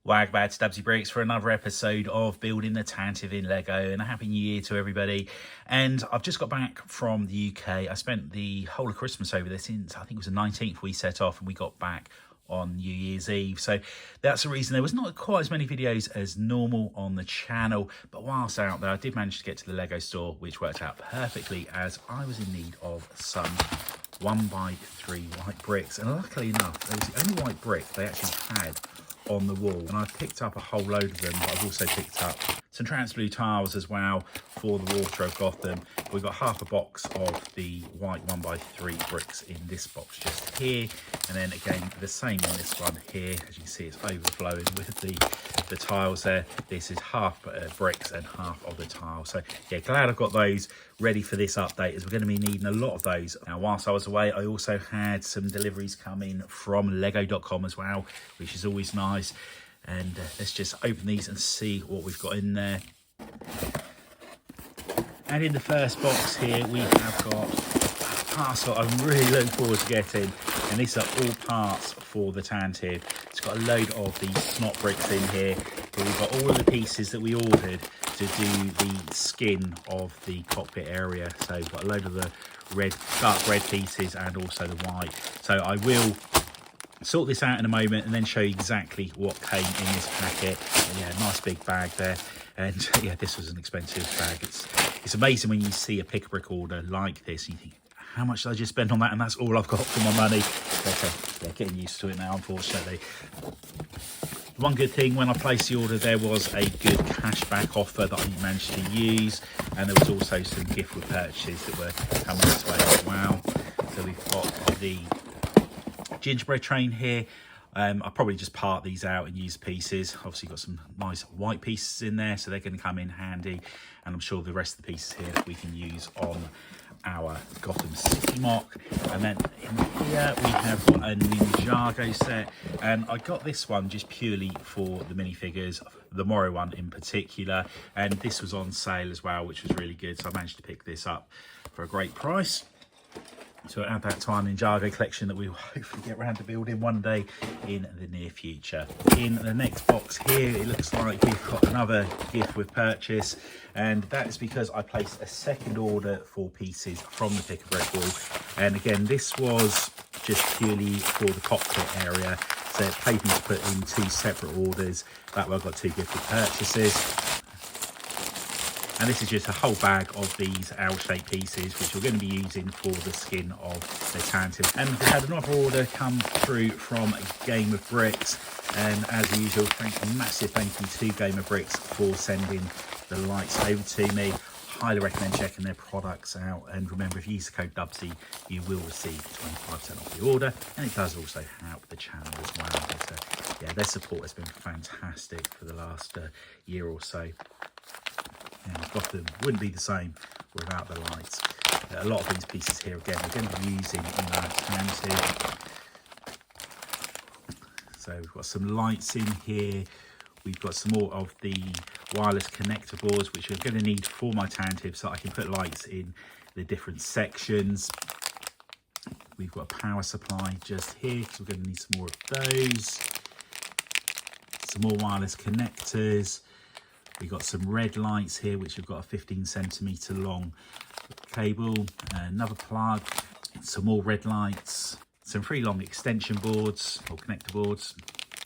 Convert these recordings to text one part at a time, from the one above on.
Welcome back to DUBBZI Bricks for another episode of building the Tantive in Lego, and a happy new year to everybody. And I've just got back from the UK. I spent the whole of Christmas over there since I think it was the 19th we set off, and we got back on New Year's Eve. So that's the reason there was not quite as many videos as normal on the channel. But whilst out there, I did manage to get to the Lego store, which worked out perfectly as I was in need of some 1x3 white bricks. And luckily enough, there was the only white brick they actually had on the wall, and I've picked up a whole load of them, but I've also picked up some trans blue tiles as well for the wardrobe Gotham. We've got half a box of the white 1x3 bricks in this box just here, and then again the same in this one here. As you can see, it's overflowing with the tiles there. This is half bricks and half of the tile. So yeah, glad I've got those ready for this update, as we're going to be needing a lot of those. Now whilst I was away, I also had some deliveries come in from lego.com as well, which is always nice. And let's just open these and see what we've got in there. And in the first box here we have got a parcel I'm really looking forward to getting, and these are all parts for the Tantive. It's got a load of the snot bricks in here, but we've got all of the pieces that we ordered to do the skin of the cockpit area. So we've got a load of the dark red pieces and also the white. So I will sort this out in a moment and then show you exactly what came in this packet. And yeah, nice big bag there. And yeah, this was an expensive bag. It's amazing when you see a pick a brick order like this, and you think, how much did I just spend on that? And that's all I've got for my money. But yeah, getting used to it now, unfortunately. One good thing, when I placed the order, there was a good cashback offer that I managed to use, and there was also some gift with purchases that were coming this way as well. So we've got the gingerbread train here. I'll probably just part these out and use pieces. Obviously got some nice white pieces in there, so they're going to come in handy, and I'm sure the rest of the pieces here we can use on our Gotham City mock. And then in here we have got a Ninjago set, and I got this one just purely for the minifigures, the Moro one in particular, and this was on sale as well, which was really good, so I managed to pick this up for a great price. So add that to our Ninjago collection that we will hopefully get around to building one day in the near future. In the next box here, it looks like we've got another gift with purchase, and that is because I placed a second order for pieces from the pick a brick wall. And again, this was just purely for the cockpit area, so it paid me to put in two separate orders. That way I've got two gift with purchases. And this is just a whole bag of these L-shaped pieces, which we're going to be using for the skin of the Tantive. And we had another order come through from Game of Bricks. And as usual, massive thank you to Game of Bricks for sending the lights over to me. Highly recommend checking their products out. And remember, if you use the code DUBBZI, you will receive 25% off the order. And it does also help the channel as well. But, yeah, their support has been fantastic for the last year or so. And Gotham wouldn't be the same without the lights. A lot of these pieces here, again, we're going to be using in our Tantive. So we've got some lights in here. We've got some more of the wireless connector boards, which I'm going to need for my Tantive, so I can put lights in the different sections. We've got a power supply just here, because we're going to need some more of those. Some more wireless connectors. We've got some red lights here, which have got a 15cm long cable, another plug, some more red lights, some 3 long extension boards or connector boards,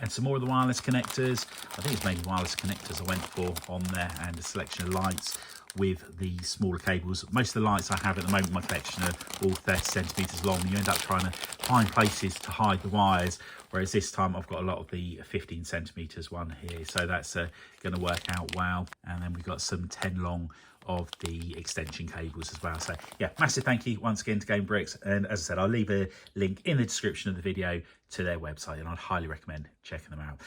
and some more of the wireless connectors. I think it's mainly wireless connectors I went for on there, and a selection of lights with the smaller cables. Most of the lights I have at the moment in my collection are all 30cm long. You end up trying to find places to hide the wires, whereas this time I've got a lot of the 15cm one here, so that's going to work out well. And then we've got some 10 long of the extension cables as well. So yeah, massive thank you once again to Game Bricks, and as I said, I'll leave a link in the description of the video to their website, and I'd highly recommend checking them out.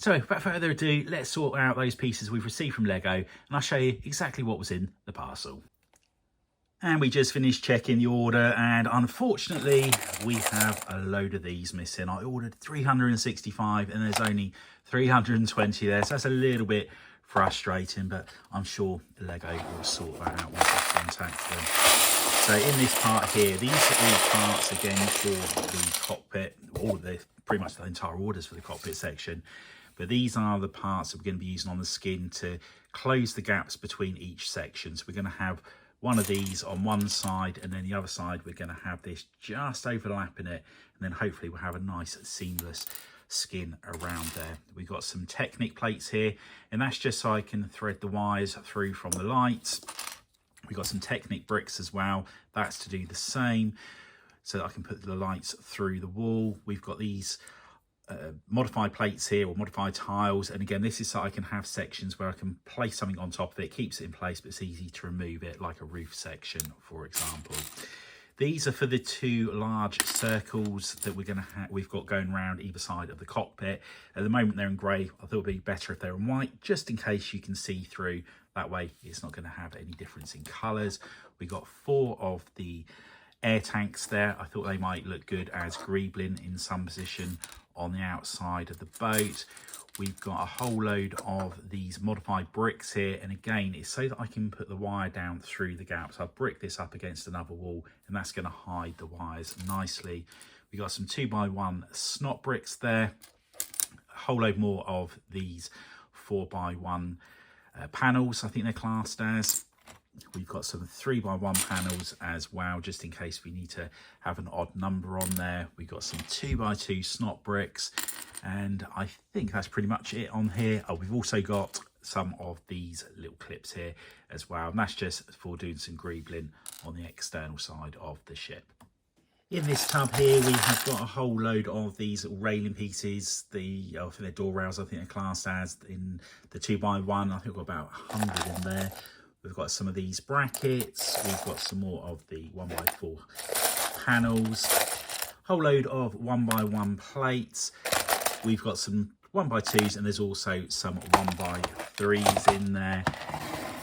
So without further ado, let's sort out those pieces we've received from Lego, and I'll show you exactly what was in the parcel. And we just finished checking the order, and unfortunately we have a load of these missing. I ordered 365 and there's only 320 there, so that's a little bit frustrating, but I'm sure Lego will sort that out once I contact them. So in this part here, these are all parts again for the cockpit, all the pretty much the entire orders for the cockpit section. but these are the parts that we're going to be using on the skin to close the gaps between each section. So we're going to have one of these on one side, and then the other side we're going to have this just overlapping it, and then hopefully we'll have a nice seamless skin around there. We've got some Technic plates here, and that's just so I can thread the wires through from the lights. We've got some Technic bricks as well, that's to do the same, so that I can put the lights through the wall. We've got these modified plates here, or modified tiles, and again this is so I can have sections where I can place something on top of it, keeps it in place, but it's easy to remove it, like a roof section for example. These are for the two large circles that we've got going around either side of the cockpit. At the moment they're in grey. I thought it would be better if they're in white, just in case you can see through. That way it's not going to have any difference in colours. We got 4 of the air tanks there. I thought they might look good as greebling in some position on the outside of the boat. We've got a whole load of these modified bricks here, and again it's so that I can put the wire down through the gaps. I've bricked this up against another wall, and that's going to hide the wires nicely. We got some 2x1 snot bricks there, a whole load more of these 4x1 panels, I think they're classed as. We've got some 3x1 panels as well, just in case we need to have an odd number on there. We've got some 2x2 snot bricks, and I think that's pretty much it on here. Oh, we've also got some of these little clips here as well, and that's just for doing some greebling on the external side of the ship. In this tub here, we have got a whole load of these railing pieces. I think they're door rails, I think they're classed as, in the 2x1. I think we've got about 100 in there. We've got some of these brackets. We've got some more of the 1x4 panels. Whole load of 1x1 plates. We've got some 1x2s, and there's also some 1x3s in there.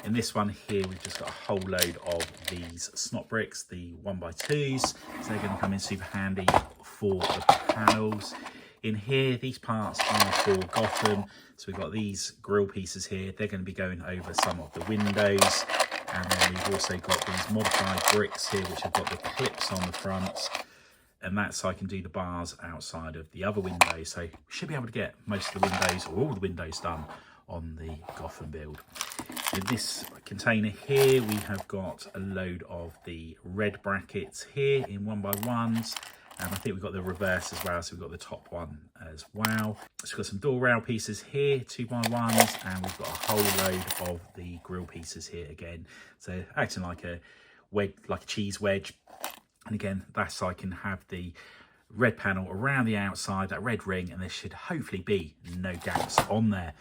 In this one here, we've just got a whole load of these snot bricks, the 1x2s. So they're going to come in super handy for the panels. In here, these parts are for Gotham. So we've got these grill pieces here. They're going to be going over some of the windows. And then we've also got these modified bricks here, which have got the clips on the front. And that's so I can do the bars outside of the other windows. So we should be able to get most of the windows, or all the windows, done on the Gotham build. In this container here, we have got a load of the red brackets here in 1x1s. And I think we've got the reverse as well, so we've got the top one as well. So we've got some door rail pieces here, 2x1s, and we've got a whole load of the grill pieces here again. So acting like a wedge, like a cheese wedge. And again, that's so I can have the red panel around the outside, that red ring, and there should hopefully be no gaps on there.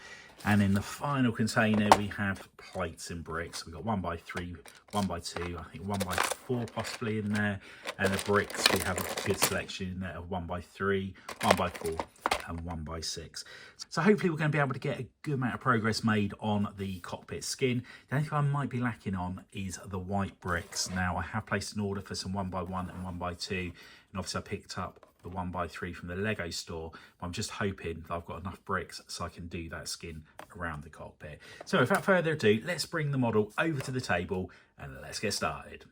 And in the final container, we have plates and bricks. We've got 1x3, 1x2, I think 1x4 possibly in there. And the bricks, we have a good selection in there of 1x3, 1x4 and 1x6. So hopefully we're going to be able to get a good amount of progress made on the cockpit skin. The only thing I might be lacking on is the white bricks. Now I have placed an order for some 1x1 and 1x2, and obviously I picked up the 1x3 from the Lego store. I'm just hoping that I've got enough bricks so I can do that skin around the cockpit. So without further ado, let's bring the model over to the table and let's get started.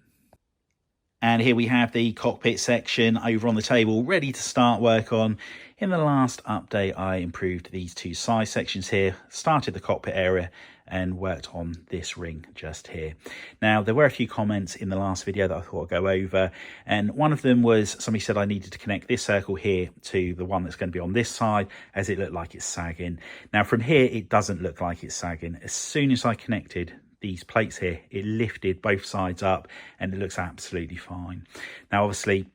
And here we have the cockpit section over on the table, ready to start work on. In the last update, I improved these two side sections here, started the cockpit area and worked on this ring just here. Now, there were a few comments in the last video that I thought I'd go over, and one of them was somebody said I needed to connect this circle here to the one that's going to be on this side, as it looked like it's sagging. Now, from here, it doesn't look like it's sagging. As soon as I connected these plates here, it lifted both sides up and it looks absolutely fine. Now, obviously,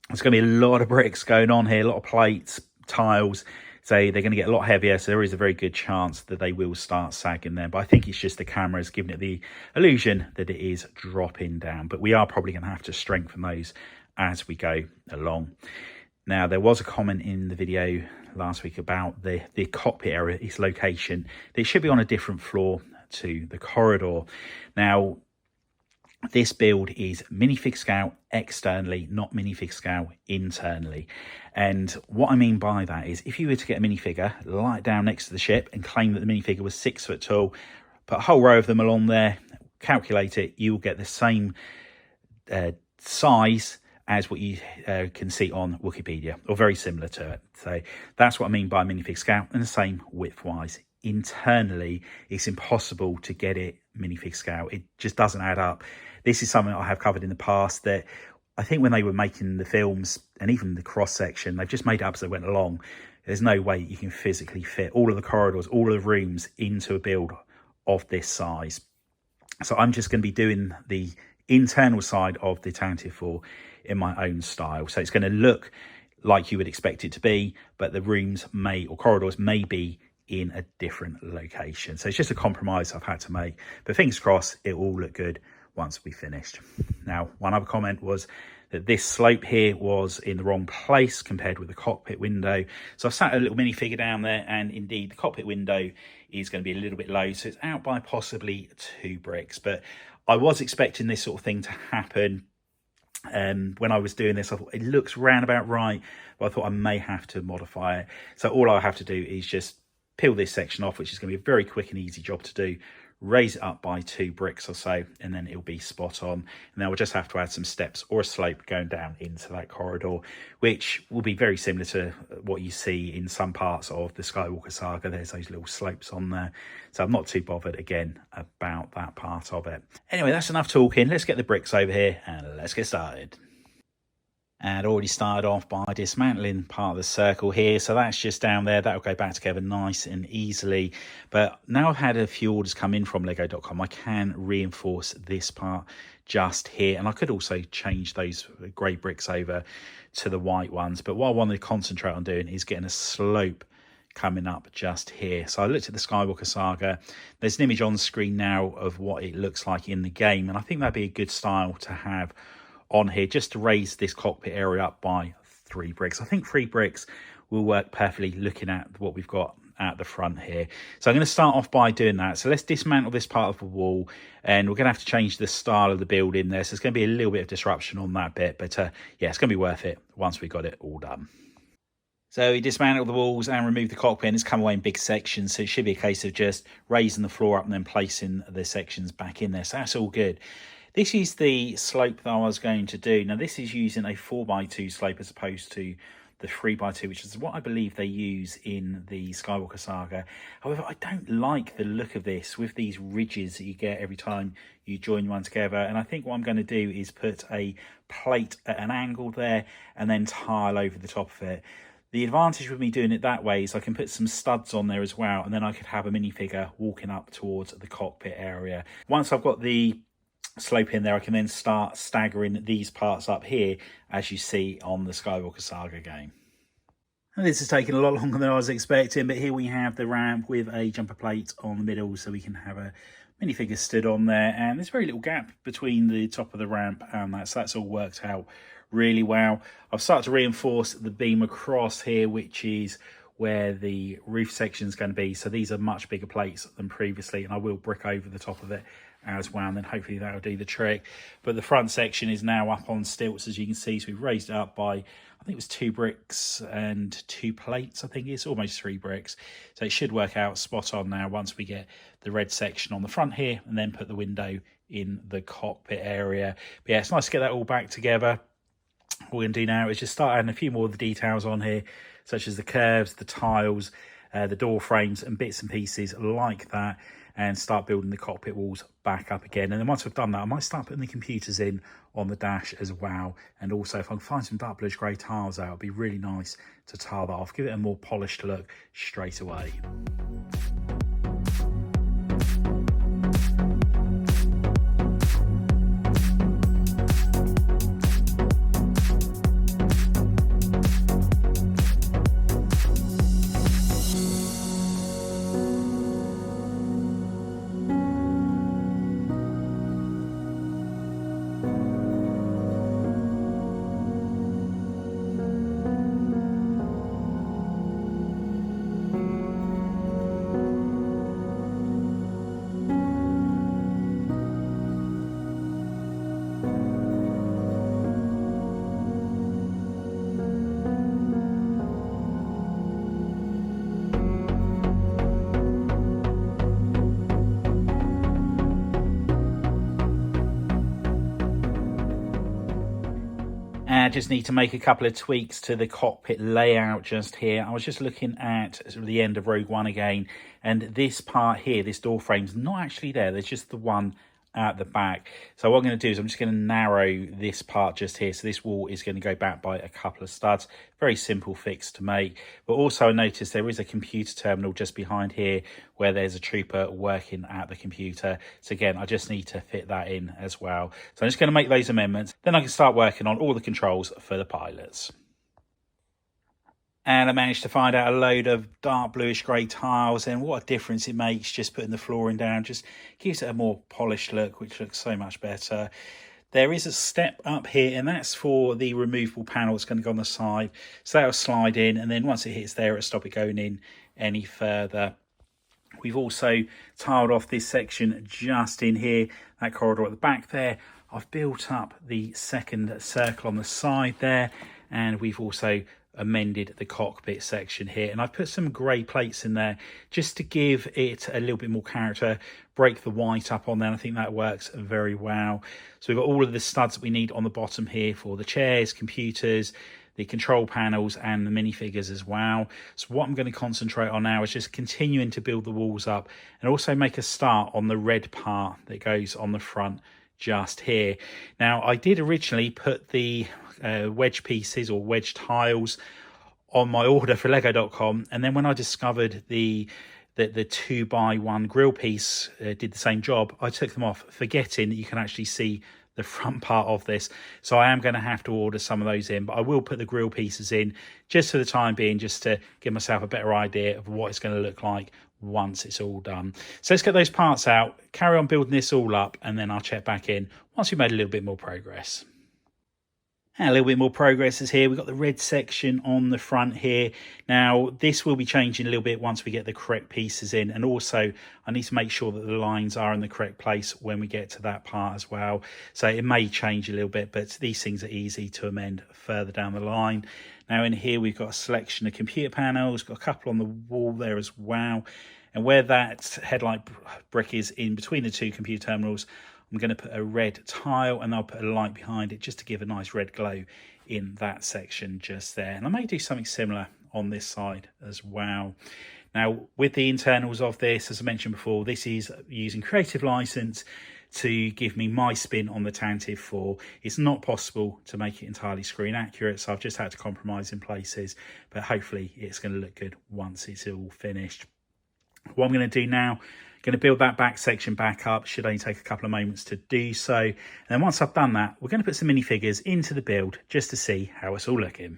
there's going to be a lot of bricks going on here, a lot of plates, tiles. So they're going to get a lot heavier, so there is a very good chance that they will start sagging there. But I think it's just the cameras giving it the illusion that it is dropping down. But we are probably going to have to strengthen those as we go along. Now, there was a comment in the video last week about the cockpit area, its location. It should be on a different floor to the corridor. Now, this build is minifig scale externally, not minifig scale internally. And what I mean by that is, if you were to get a minifigure, lie it down next to the ship and claim that the minifigure was 6 foot tall, put a whole row of them along there, calculate it, you will get the same size as what you can see on Wikipedia, or very similar to it. So that's what I mean by minifig scale, and the same width-wise. Internally, it's impossible to get it minifig scale. It just doesn't add up. This is something I have covered in the past, that I think when they were making the films and even the cross section, they've just made it up as they went along. There's no way you can physically fit all of the corridors, all of the rooms into a build of this size. So I'm just going to be doing the internal side of the Tantive IV in my own style. So it's going to look like you would expect it to be, but the rooms or corridors may be in a different location. So it's just a compromise I've had to make, but fingers crossed it will look good once we finished. Now, one other comment was that this slope here was in the wrong place compared with the cockpit window. So I've sat a little minifigure down there, and indeed the cockpit window is going to be a little bit low, so it's out by possibly 2 bricks. But I was expecting this sort of thing to happen. When I was doing this, I thought it looks round about right, but I thought I may have to modify it. So all I have to do is just peel this section off, which is going to be a very quick and easy job to do, raise it up by 2 bricks or so, and then it'll be spot on. And then we'll just have to add some steps or a slope going down into that corridor, which will be very similar to what you see in some parts of the Skywalker saga. There's those little slopes on there. So I'm not too bothered again about that part of it. Anyway, that's enough talking. Let's get the bricks over here and let's get started. And already started off by dismantling part of the circle here, so that's just down there. That'll go back together nice and easily. But now I've had a few orders come in from lego.com, I can reinforce this part just here, and I could also change those grey bricks over to the white ones. But what I wanted to concentrate on doing is getting a slope coming up just here. So I looked at the Skywalker saga. There's an image on the screen now of what it looks like in the game, and I think that'd be a good style to have on here, just to raise this cockpit area up by 3 bricks. I think 3 bricks will work perfectly looking at what we've got at the front here. So I'm going to start off by doing that. So let's dismantle this part of the wall, and we're going to have to change the style of the building there. So it's going to be a little bit of disruption on that bit, but yeah, it's going to be worth it once we got it all done. So we dismantled the walls and removed the cockpit, and it's come away in big sections. So it should be a case of just raising the floor up and then placing the sections back in there. So that's all good. This is the slope that I was going to do. Now, this is using a 4x2 slope as opposed to the 3x2, which is what I believe they use in the Skywalker saga. However, I don't like the look of this with these ridges that you get every time you join one together. And I think what I'm going to do is put a plate at an angle there and then tile over the top of it. The advantage with me doing it that way is I can put some studs on there as well, and then I could have a minifigure walking up towards the cockpit area. Once I've got the slope in there, I can then start staggering these parts up here, as you see on the Skywalker saga game. And this has taken a lot longer than I was expecting, but here we have the ramp with a jumper plate on the middle, so we can have a minifigure stood on there, and there's very little gap between the top of the ramp and that, so that's all worked out really well. I've started to reinforce the beam across here, which is where the roof section is going to be. So these are much bigger plates than previously, and I will brick over the top of it as well, and then hopefully that'll do the trick. But the front section is now up on stilts, as you can see. So we've raised it up by, I think it was 2 bricks and 2 plates. I think it's almost 3 bricks. So it should work out spot on now once we get the red section on the front here and then put the window in the cockpit area. But yeah, it's nice to get that all back together. What we're going to do now is just start adding a few more of the details on here, such as the curves, the tiles, the door frames and bits and pieces like that, and start building the cockpit walls back up again. And then once I've done that, I might start putting the computers in on the dash as well. And also, if I can find some dark bluish grey tiles out, it'd be really nice to tile that off, give it a more polished look straight away. just need to make a couple of tweaks to the cockpit layout just here. I was just looking at sort of the end of Rogue One again, and this part here, this door frame's not actually there. There's just the one at the back. So what I'm going to do is I'm just going to narrow this part just here. So this wall is going to go back by a couple of studs. Very simple fix to make. But also I noticed there is a computer terminal just behind here where there's a trooper working at the computer. So again, I just need to fit that in as well. So I'm just going to make those amendments. Then I can start working on all the controls for the pilots. And I managed to find out a load of dark bluish grey tiles, and what a difference it makes just putting the flooring down. Just gives it a more polished look, which looks so much better. There is a step up here, and that's for the removable panel. It's going to go on the side. So that'll slide in, and then once it hits there, it'll stop it going in any further. We've also tiled off this section just in here, that corridor at the back there. I've built up the second circle on the side there, and we've also amended the cockpit section here, and I've put some grey plates in there just to give it a little bit more character, break the white up on there. I think that works very well. So we've got all of the studs that we need on the bottom here for the chairs, computers, the control panels and the minifigures as well. So what I'm going to concentrate on now is just continuing to build the walls up, and also make a start on the red part that goes on the front just here. Now I did originally put the wedge pieces or wedge tiles on my order for lego.com, and then when I discovered the 2x1 grill piece did the same job, I took them off, forgetting that you can actually see the front part of this. So I am going to have to order some of those in, but I will put the grill pieces in just for the time being, just to give myself a better idea of what it's going to look like once it's all done. So let's get those parts out, carry on building this all up, and then I'll check back in once we've made a little bit more progress. And a little bit more progress is here. We've got the red section on the front here. Now, this will be changing a little bit once we get the correct pieces in. And also, I need to make sure that the lines are in the correct place when we get to that part as well. So it may change a little bit, but these things are easy to amend further down the line. Now, in here, we've got a selection of computer panels. Got a couple on the wall there as well. And where that headlight brick is in between the two computer terminals, I'm going to put a red tile, and I'll put a light behind it just to give a nice red glow in that section just there. And I may do something similar on this side as well. Now, with the internals of this, as I mentioned before, this is using creative license to give me my spin on the Tantive IV. It's not possible to make it entirely screen accurate, so I've just had to compromise in places, but hopefully it's going to look good once it's all finished. What I'm going to do now, going to build that back section back up. Should only take a couple of moments to do so. And then once I've done that, we're going to put some minifigures into the build just to see how it's all looking.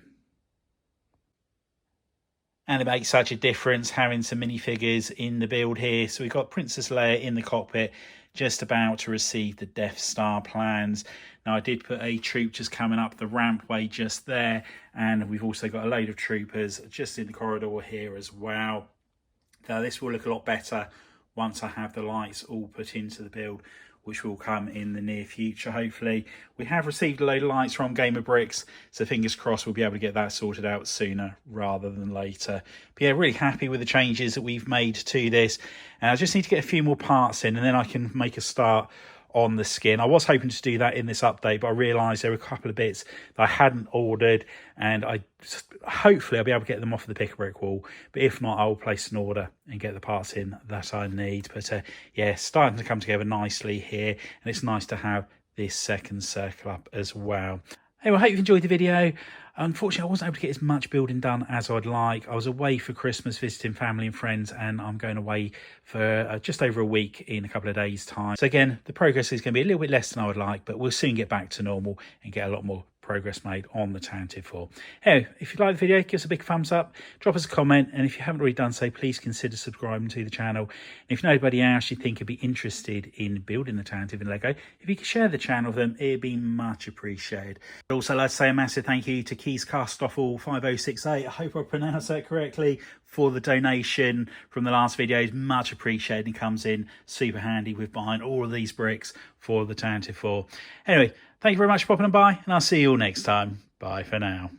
And it makes such a difference having some minifigures in the build here. So we've got Princess Leia in the cockpit, just about to receive the Death Star plans. Now, I did put a troop just coming up the rampway just there, and we've also got a load of troopers just in the corridor here as well. Now, this will look a lot better once I have the lights all put into the build, which will come in the near future, hopefully. We have received a load of lights from DUBBZI BRICKS, so fingers crossed we'll be able to get that sorted out sooner rather than later. But yeah, really happy with the changes that we've made to this. And I just need to get a few more parts in, and then I can make a start on the skin. I was hoping to do that in this update, but I realised there were a couple of bits that I hadn't ordered, and hopefully I'll be able to get them off the pick-a-brick wall, but if not, I'll place an order and get the parts in that I need. But yeah, starting to come together nicely here, and it's nice to have this second circle up as well. Anyway, I hope you've enjoyed the video. Unfortunately, I wasn't able to get as much building done as I'd like. I was away for Christmas visiting family and friends, and I'm going away for just over a week in a couple of days' time. So again, the progress is going to be a little bit less than I would like, but we'll soon get back to normal and get a lot more progress made on the Tantive IV. Anyway, if you like the video, give us a big thumbs up, drop us a comment, and if you haven't already done so, please consider subscribing to the channel. And if anybody else you think would be interested in building the Tantive in Lego, if you could share the channel with them, it'd be much appreciated. I'd also like to say a massive thank you to KeysCastOffall5068. I hope I pronounced that correctly, for the donation from the last video. Is much appreciated and comes in super handy with buying all of these bricks for the Tantive IV. Anyway, thank you very much for popping by, and I'll see you all next time. Bye for now.